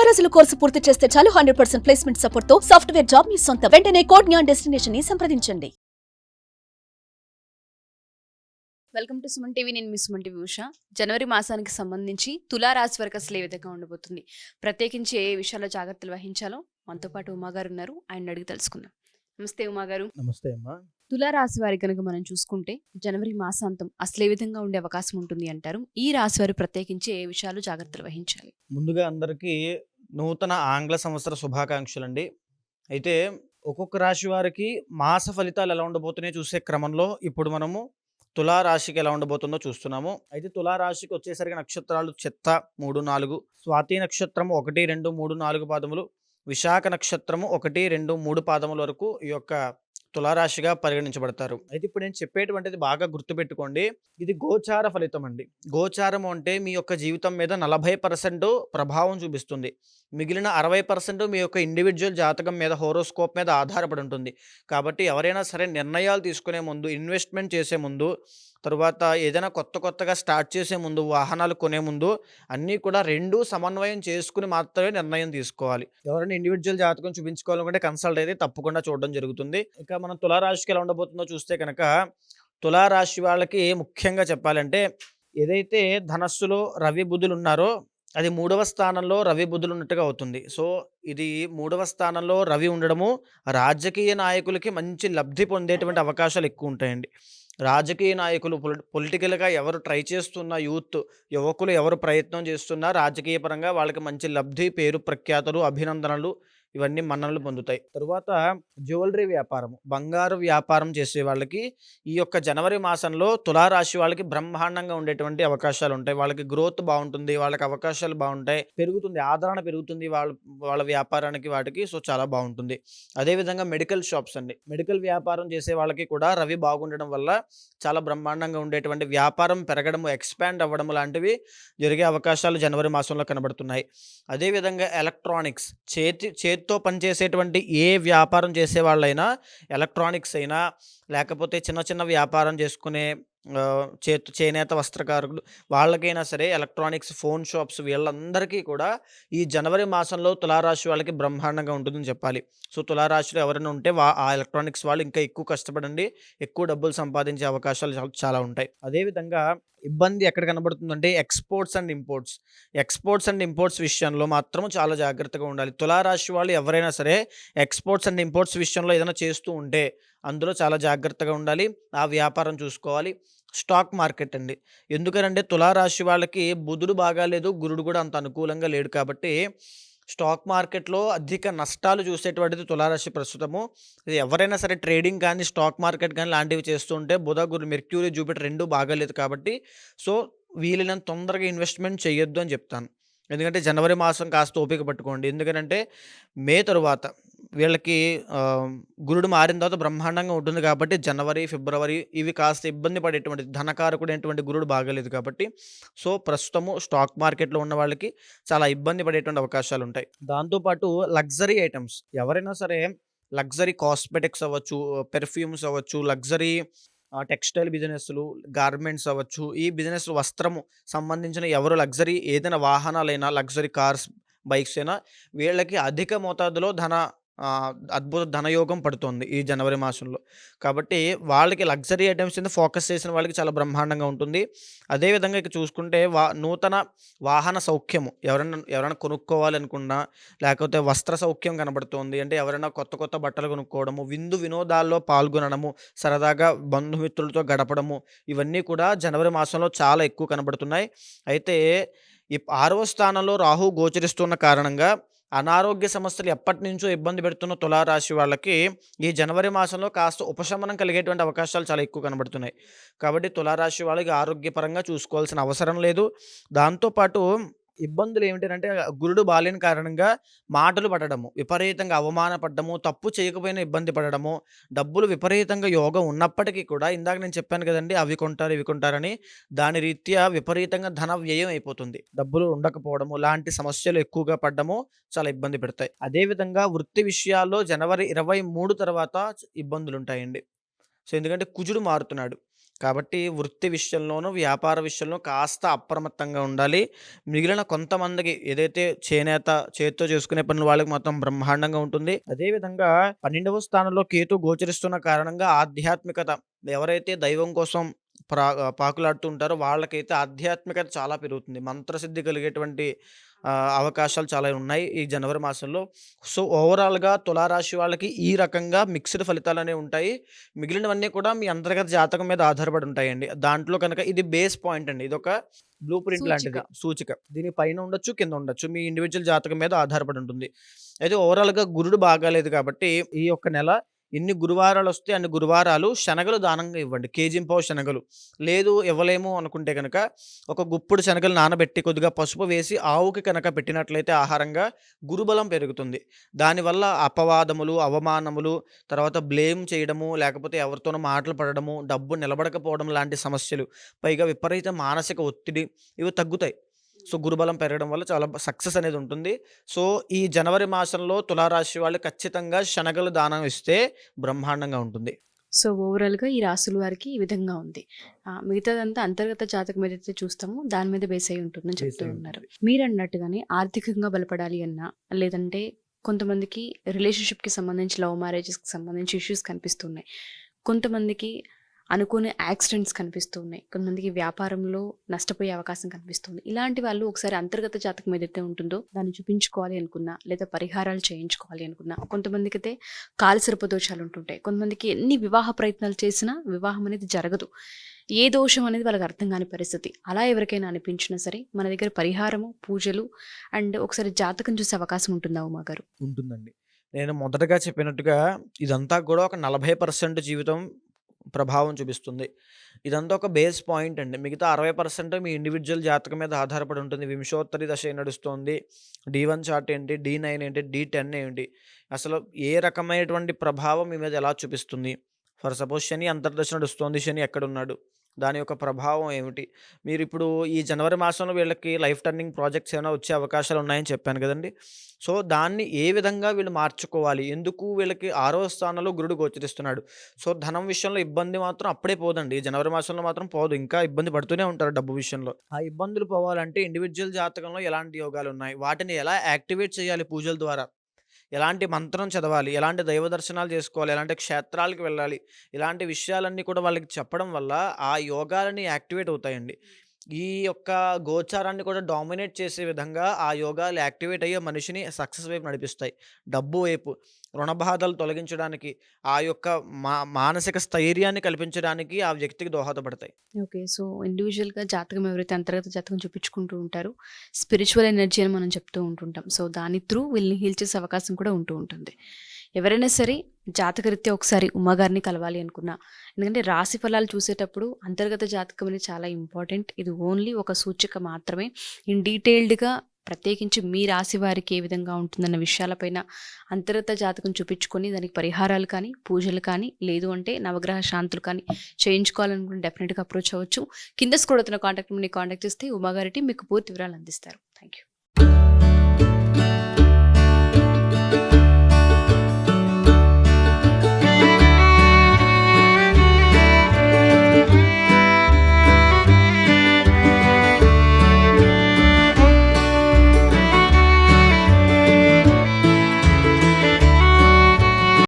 రోజుల కోర్సు పూర్తి చేస్తే చాలు 100% ప్లేస్మెంట్ సపోర్ట్ తో సాఫ్ట్వేర్ జాబ్ మీ సొంతం. వెంటనే కోడ్ జ్ఞాన్ డెస్టినేషన్ ని సంప్రదించండి. Welcome to Suman TV. నేను మీ సుమన్ టీవీ ఉషా. జనవరి మాసానికి సంబంధించి తులారాశి వారికి అసలు ఏ విధంగా ఉండబోతుంది, ప్రత్యేకించి ఏ విషయాల్లో జాగ్రత్తలు వహించాలో మనతో పాటు ఉమా గారు ఉన్నారు, ఆయన అడిగి తెలుసుకుందాం. నమస్తే ఉమా గారు. నమస్తే అమ్మా. తులారాశి వారి కనుక మనం చూసుకుంటే జనవరి మాసాంతం అసలు ఏ విధంగా ఉండే అవకాశం ఉంటుంది అంటారు? ఈ రాశి వారు ప్రత్యేకించి ఏ విషయాలు జాగ్రత్తలు వహించాలి? ముందుగా అందరికీ నూతన ఆంగ్ల సంవత్సర శుభాకాంక్షలండి. అయితే ఒక్కొక్క రాశి వారికి మాస ఫలితాలు ఎలా ఉండబోతున్నాయో చూసే క్రమంలో ఇప్పుడు మనము తులారాశికి ఎలా ఉండబోతుందో చూస్తున్నాము. అయితే తులారాశికి వచ్చేసరికి నక్షత్రాలు చిత్త 3, 4, స్వాతి నక్షత్రము 1, 2, 3, 4 పాదములు, విశాఖ నక్షత్రము 1, 2, 3 పాదముల వరకు ఈ యొక్క తులారాశిగా పరిగణించబడతారు. అయితే ఇప్పుడు నేను చెప్పేటువంటిది బాగా గుర్తుపెట్టుకోండి. ఇది గోచార ఫలితం అండి. గోచారము అంటే మీ యొక్క జీవితం మీద 40% ప్రభావం చూపిస్తుంది. మిగిలిన 60% మీ యొక్క ఇండివిజువల్ జాతకం మీద, హోరోస్కోప్ మీద ఆధారపడి ఉంటుంది. కాబట్టి ఎవరైనా సరే నిర్ణయాలు తీసుకునే ముందు, ఇన్వెస్ట్మెంట్ చేసే ముందు, తరువాత ఏదైనా కొత్తగా స్టార్ట్ చేసే ముందు, వాహనాలు కొనే ముందు అన్నీ కూడా రెండూ సమన్వయం చేసుకుని మాత్రమే నిర్ణయం తీసుకోవాలి. ఎవరైనా ఇండివిజువల్ జాతకం చూపించుకోవాలనుకుంటే కన్సల్ట్ అయితే తప్పకుండా చూడడం జరుగుతుంది. ఇక మనం తులారాశికి ఎలా ఉండబోతుందో చూస్తే కనుక, తులారాశి వాళ్ళకి ముఖ్యంగా చెప్పాలంటే ఏదైతే ధనస్సులో రవి బుధులు ఉన్నారో అది 3వ స్థానంలో రవి బుధులు ఉన్నట్టుగా అవుతుంది. సో ఇది 3వ స్థానంలో రవి ఉండడము రాజకీయ నాయకులకి మంచి లబ్ధి పొందేటువంటి అవకాశాలు ఎక్కువ ఉంటాయండి. రాజకీయ నాయకులు, పొలిటికల్గా ఎవరు ట్రై చేస్తున్న యువకులు ఎవరు ప్రయత్నం చేస్తున్నా రాజకీయ పరంగా వాళ్ళకి మంచి లబ్ధి, పేరు ప్రఖ్యాతులు, అభినందనలు ఇవన్నీ మన్ననలు పొందుతాయి. తరువాత జ్యువెలరీ వ్యాపారం, బంగారు వ్యాపారం చేసే వాళ్ళకి ఈ యొక్క జనవరి మాసంలో తులారాశి వాళ్ళకి బ్రహ్మాండంగా ఉండేటువంటి అవకాశాలు ఉంటాయి. వాళ్ళకి గ్రోత్ బాగుంటుంది, వాళ్ళకి అవకాశాలు బాగుంటాయి, పెరుగుతుంది, ఆదరణ పెరుగుతుంది వాళ్ళ వ్యాపారానికి వాటికి. సో చాలా బాగుంటుంది. అదేవిధంగా మెడికల్ షాప్స్ అండి, మెడికల్ వ్యాపారం చేసే వాళ్ళకి కూడా రవి బాగుండడం వల్ల చాలా బ్రహ్మాండంగా ఉండేటువంటి వ్యాపారం పెరగడము, ఎక్స్పాండ్ అవ్వడం లాంటివి జరిగే అవకాశాలు జనవరి మాసంలో కనబడుతున్నాయి. అదేవిధంగా ఎలక్ట్రానిక్స్, చేతితో పనిచేసేటువంటి ఏ వ్యాపారం చేసే వాళ్ళైనా, ఎలక్ట్రానిక్స్ అయినా లేకపోతే చిన్న వ్యాపారం చేసుకునే చేనేత వస్త్రకారులు వాళ్ళకైనా సరే, ఎలక్ట్రానిక్స్, ఫోన్ షాప్స్, వీళ్ళందరికీ కూడా ఈ జనవరి మాసంలో తులారాశి వాళ్ళకి బ్రహ్మాండంగా ఉంటుందని చెప్పాలి. సో తులారాశిలో ఎవరైనా ఉంటే ఆ ఎలక్ట్రానిక్స్ వాళ్ళు ఇంకా ఎక్కువ కష్టపడండి, ఎక్కువ డబ్బులు సంపాదించే అవకాశాలు చాలా ఉంటాయి. అదేవిధంగా ఇబ్బంది ఎక్కడ కనబడుతుందంటే ఎక్స్పోర్ట్స్ అండ్ ఇంపోర్ట్స్ విషయంలో మాత్రం చాలా జాగ్రత్తగా ఉండాలి. తులారాశి వాళ్ళు ఎవరైనా సరే ఎక్స్పోర్ట్స్ అండ్ ఇంపోర్ట్స్ విషయంలో ఏదైనా చేస్తూ ఉంటే అందులో చాలా జాగ్రత్తగా ఉండాలి, ఆ వ్యాపారం చూసుకోవాలి. స్టాక్ మార్కెట్ అండి, ఎందుకనంటే తులారాశి వాళ్ళకి బుధుడు బాగాలేదు, గురుడు కూడా అంత అనుకూలంగా లేడు. కాబట్టి స్టాక్ మార్కెట్లో అధిక నష్టాలు చూసేటువంటిది తులారాశి ప్రస్తుతము. ఇది ఎవరైనా సరే ట్రేడింగ్ కానీ, స్టాక్ మార్కెట్ కానీ లాంటివి చేస్తూ ఉంటే బుధ, గురు, మెర్క్యూరీ, జూపిటర్ రెండూ బాగాలేదు. కాబట్టి సో వీలైనంత తొందరగా ఇన్వెస్ట్మెంట్ చేయొద్దు అని చెప్తాను. ఎందుకంటే జనవరి మాసం కాస్త ఓపిక పట్టుకోండి. ఎందుకంటే మే తరువాత వీళ్ళకి గురుడు మారిన తర్వాత బ్రహ్మాండంగా ఉంటుంది. కాబట్టి జనవరి, ఫిబ్రవరి ఇవి కాస్త ఇబ్బంది పడేటువంటి, ధనకారకుడైనటువంటి గురుడు బాగాలేదు. కాబట్టి సో ప్రస్తుతము స్టాక్ మార్కెట్లో ఉన్న వాళ్ళకి చాలా ఇబ్బంది పడేటువంటి అవకాశాలు ఉంటాయి. దాంతోపాటు లగ్జరీ ఐటమ్స్, ఎవరైనా సరే లగ్జరీ కాస్మెటిక్స్ అవ్వచ్చు, పెర్ఫ్యూమ్స్ అవ్వచ్చు, లగ్జరీ టెక్స్టైల్ బిజినెస్లు, గార్మెంట్స్ అవ్వచ్చు, ఈ బిజినెస్ వస్త్రము సంబంధించిన ఎవరు లగ్జరీ ఏదైనా వాహనాలైనా, లగ్జరీ కార్స్, బైక్స్ అయినా వీళ్ళకి అధిక మోతాదులో అద్భుత ధనయోగం పడుతుంది ఈ జనవరి మాసంలో. కాబట్టి వాళ్ళకి లగ్జరీ ఐటమ్స్ మీద ఫోకస్ చేసిన వాళ్ళకి చాలా బ్రహ్మాండంగా ఉంటుంది. అదేవిధంగా ఇక చూసుకుంటే నూతన వాహన సౌఖ్యము, ఎవరైనా కొనుక్కోవాలనుకున్నా, లేకపోతే వస్త్ర సౌఖ్యం కనబడుతుంది అంటే ఎవరైనా కొత్త బట్టలు కొనుక్కోవడము, విందు వినోదాల్లో పాల్గొనడము, సరదాగా బంధుమిత్రులతో గడపడము, ఇవన్నీ కూడా జనవరి మాసంలో చాలా ఎక్కువ కనబడుతున్నాయి. అయితే ఈ 6వ స్థానంలో రాహు గోచరిస్తున్న కారణంగా అనారోగ్య సమస్యలు ఎప్పటి నుంచో ఇబ్బంది పెడుతున్న తులారాశి వాళ్ళకి ఈ జనవరి మాసంలో కాస్త ఉపశమనం కలిగేటువంటి అవకాశాలు చాలా ఎక్కువ కనబడుతున్నాయి. కాబట్టి తులారాశి వాళ్ళకి ఆరోగ్యపరంగా చూసుకోవాల్సిన అవసరం లేదు. దాంతోపాటు ఇబ్బందులు ఏమిటంటే గురుడు బాలేని కారణంగా మాటలు పడడము, విపరీతంగా అవమానపడ్డము, తప్పు చేయకపోయినా ఇబ్బంది పడడము, డబ్బులు విపరీతంగా యోగం ఉన్నప్పటికీ కూడా ఇందాక నేను చెప్పాను కదండి, అవి కొంటారు ఇవి కొంటారని, దాని రీత్యా విపరీతంగా ధన వ్యయం అయిపోతుంది, డబ్బులు ఉండకపోవడము లాంటి సమస్యలు ఎక్కువగా పడ్డము చాలా ఇబ్బంది పెడతాయి. అదేవిధంగా వృత్తి విషయాల్లో జనవరి 23 తర్వాత ఇబ్బందులు ఉంటాయండి. సో ఎందుకంటే కుజుడు మారుతున్నాడు. కాబట్టి వృత్తి విషయంలోనూ, వ్యాపార విషయంలో కాస్త అప్రమత్తంగా ఉండాలి. మిగిలిన కొంతమందికి ఏదైతే చేత్తో చేసుకునే పనులు వాళ్ళకి మాత్రం బ్రహ్మాండంగా ఉంటుంది. అదేవిధంగా 12వ స్థానంలో కేతు గోచరిస్తున్న కారణంగా ఆధ్యాత్మికత ఎవరైతే దైవం కోసం పాకులాడుతూ ఉంటారో వాళ్ళకైతే ఆధ్యాత్మికత చాలా పెరుగుతుంది. మంత్రసిద్ధి కలిగేటువంటి అవకాశాలు చాలా ఉన్నాయి ఈ జనవరి మాసంలో. సో, ఓవరాల్‌గా తులారాశి వాళ్ళకి ఈ రకంగా మిక్స్డ్ ఫలితాలనేవి ఉంటాయి. మిగిలినవన్నీ కూడా మీ అంతర్గత జాతకం మీద ఆధారపడి ఉంటాయండి. దాంట్లో కనుక ఇది బేస్ పాయింట్ అండి. ఇదొక బ్లూ ప్రింట్ సూచిక. లాంటిది. సూచిక. దీని పైన ఉండొచ్చు, కింద ఉండొచ్చు. మీ ఇండివిడ్యువల్ జాతకం మీద ఆధారపడి ఉంటుంది. అయితే ఓవరాల్‌గా గురుడు బాగాలేదు కాబట్టి ఈ యొక్క నెల ఎన్ని గురువారాలొస్తే అన్ని గురువారాలు శనగలు దానంగా ఇవ్వండి. కేజింపావు శనగలు. లేదు ఇవ్వలేము అనుకుంటే గనక ఒక గుప్పుడు శనగలు నానబెట్టి కొద్దిగా పసుపు వేసి ఆవుకి కనుక పెట్టినట్లయితే ఆహారంగా గురుబలం పెరుగుతుంది. దానివల్ల అపవాదములు, అవమానములు, తర్వాత బ్లేమ్ చేయడము, లేకపోతే ఎవరితోనో మాటలు పడడము, డబ్బు నిలబడకపోవడం లాంటి సమస్యలు, పైగా విపరీత మానసిక ఒత్తిడి ఇవి తగ్గుతాయి. సో, గురుబలం పెరగడం వల్ల చాలా సక్సెస్ అనేది ఉంటుంది. సో, ఈ జనవరి మాసంలో తులారాశి వాళ్ళు ఖచ్చితంగా శనగలు దానం ఇస్తే బ్రహ్మాండంగా ఉంటుంది. సో ఓవరాల్గా ఈ రాసుల వారికి ఈ విధంగా ఉంది. మిగతాదంతా అంతర్గత జాతకం ఏదైతే చూస్తామో దాని మీద బేస్ అయి ఉంటుందని బేస్ చెప్తూ అయి ఉన్నారు. ఉంటుంది. మీరు అన్నట్టుగానే ఆర్థికంగా బలపడాలి అన్నా, లేదంటే కొంతమందికి రిలేషన్షిప్కి సంబంధించి లవ్ మ్యారేజెస్కి సంబంధించి ఇష్యూస్ కనిపిస్తున్నాయి. కొంతమందికి అనుకోని యాక్సిడెంట్స్ కనిపిస్తూ ఉన్నాయి. కొంతమందికి వ్యాపారంలో నష్టపోయే అవకాశం కనిపిస్తుంది. ఇలాంటి వాళ్ళు ఒకసారి అంతర్గత జాతకం ఏదైతే ఉంటుందో దాన్ని చూపించుకోవాలి అనుకున్నా, లేదా పరిహారాలు చేయించుకోవాలి అనుకున్నా, కొంతమందికి అయితే కాలసర్పదోషాలు ఉంటుంటాయి. కొంతమందికి ఎన్ని వివాహ ప్రయత్నాలు చేసినా వివాహం అనేది జరగదు. ఏ దోషం అనేది వాళ్ళకి అర్థం కాని పరిస్థితి. అలా ఎవరికైనా అనిపించినా సరే మన దగ్గర పరిహారము, పూజలు అండ్ ఒకసారి జాతకం చూసే అవకాశం ఉంటుందా ఉమా గారు? ఉంటుందండి. నేను మొదటగా చెప్పినట్టుగా ఇదంతా కూడా ఒక 40% జీవితం ప్రభావం చూపిస్తుంది. ఇదంతా ఒక బేస్ పాయింట్ అండి. మిగతా 60% మీ ఇండివిడ్యువల్ జాతకం మీద ఆధారపడి ఉంటుంది. వింశోత్తరి దశ ఏం నడుస్తోంది, D1 చార్ట్ ఏంటి, D9 ఏంటి, D10 ఏంటి, అసలు ఏ రకమైనటువంటి ప్రభావం మీ మీద ఎలా చూపిస్తుంది. ఫర్ సపోజ్ శని అంతర్దశ నడుస్తోంది, శని ఎక్కడున్నాడు, దాని యొక్క ప్రభావం ఏమిటి. మీరు ఇప్పుడు ఈ జనవరి మాసంలో వీళ్ళకి లైఫ్ టర్నింగ్ ప్రాజెక్ట్స్ ఏమైనా వచ్చే అవకాశాలు ఉన్నాయని చెప్పాను కదండి. సో, దాన్ని ఏ విధంగా వీళ్ళు మార్చుకోవాలి, ఎందుకు వీళ్ళకి 6వ స్థానంలో గురుడు గోచరిస్తున్నాడు. సో, ధనం విషయంలో ఇబ్బంది మాత్రం అప్పుడే పోదండి. ఈ జనవరి మాసంలో మాత్రం పోదు. ఇంకా ఇబ్బంది పడుతూనే ఉంటారు డబ్బు విషయంలో. ఆ ఇబ్బందులు పోవాలంటే ఇండివిడ్యువల్ జాతకంలో ఎలాంటి యోగాలు ఉన్నాయి, వాటిని ఎలా యాక్టివేట్ చేయాలి పూజల ద్వారా, ఎలాంటి మంత్రం చదవాలి, ఎలాంటి దైవ దర్శనాలు చేసుకోవాలి, ఎలాంటి క్షేత్రాలకు వెళ్ళాలి, ఇలాంటి విషయాలన్నీ కూడా వాళ్ళకి చెప్పడం వల్ల ఆ యోగాలన్నీ యాక్టివేట్ అవుతాయండి. ఈ యొక్క గోచారాన్ని కూడా డామినేట్ చేసే విధంగా ఆ యోగాలు యాక్టివేట్ అయ్యే మనిషిని సక్సెస్ వైపు నడిపిస్తాయి. డబ్బు వైపు, రుణ బాధలు తొలగించడానికి, ఆ యొక్క మానసిక స్థైర్యాన్ని కల్పించడానికి ఆ వ్యక్తికి దోహదపడతాయి. ఓకే. సో ఇండివిజువల్గా జాతకం ఎవరైతే అంతర్గత జాతకం చూపించుకుంటూ ఉంటారో స్పిరిచువల్ ఎనర్జీ అని మనం చెప్తూ ఉంటుంటాం. సో దాని త్రూ వీళ్ళని హీల్ చేసే అవకాశం కూడా ఉంటూ ఉంటుంది. ఎవరైనా సరే జాతకరీత్యా ఒకసారి ఉమ్మగారిని కలవాలి అనుకున్నా, ఎందుకంటే రాశి ఫలాలు చూసేటప్పుడు అంతర్గత జాతకం అనేది చాలా ఇంపార్టెంట్. ఇది ఓన్లీ ఒక సూచిక మాత్రమే. ఇన్ డీటెయిల్డ్గా ప్రత్యేకించి మీ రాశి వారికి ఏ విధంగా ఉంటుందన్న విషయాలపైన అంతర్గత జాతకం చూపించుకొని దానికి పరిహారాలు కానీ, పూజలు కానీ, లేదు అంటే నవగ్రహ శాంతులు కానీ చేయించుకోవాలనుకుంటే డెఫినెట్గా అప్రోచ్ అవ్వచ్చు. కింద స్క్రోల్ అవుతున్న కాంటాక్ట్ చేస్తే ఉమాగారి మీకు పూర్తి వివరాలు అందిస్తారు. Thank you.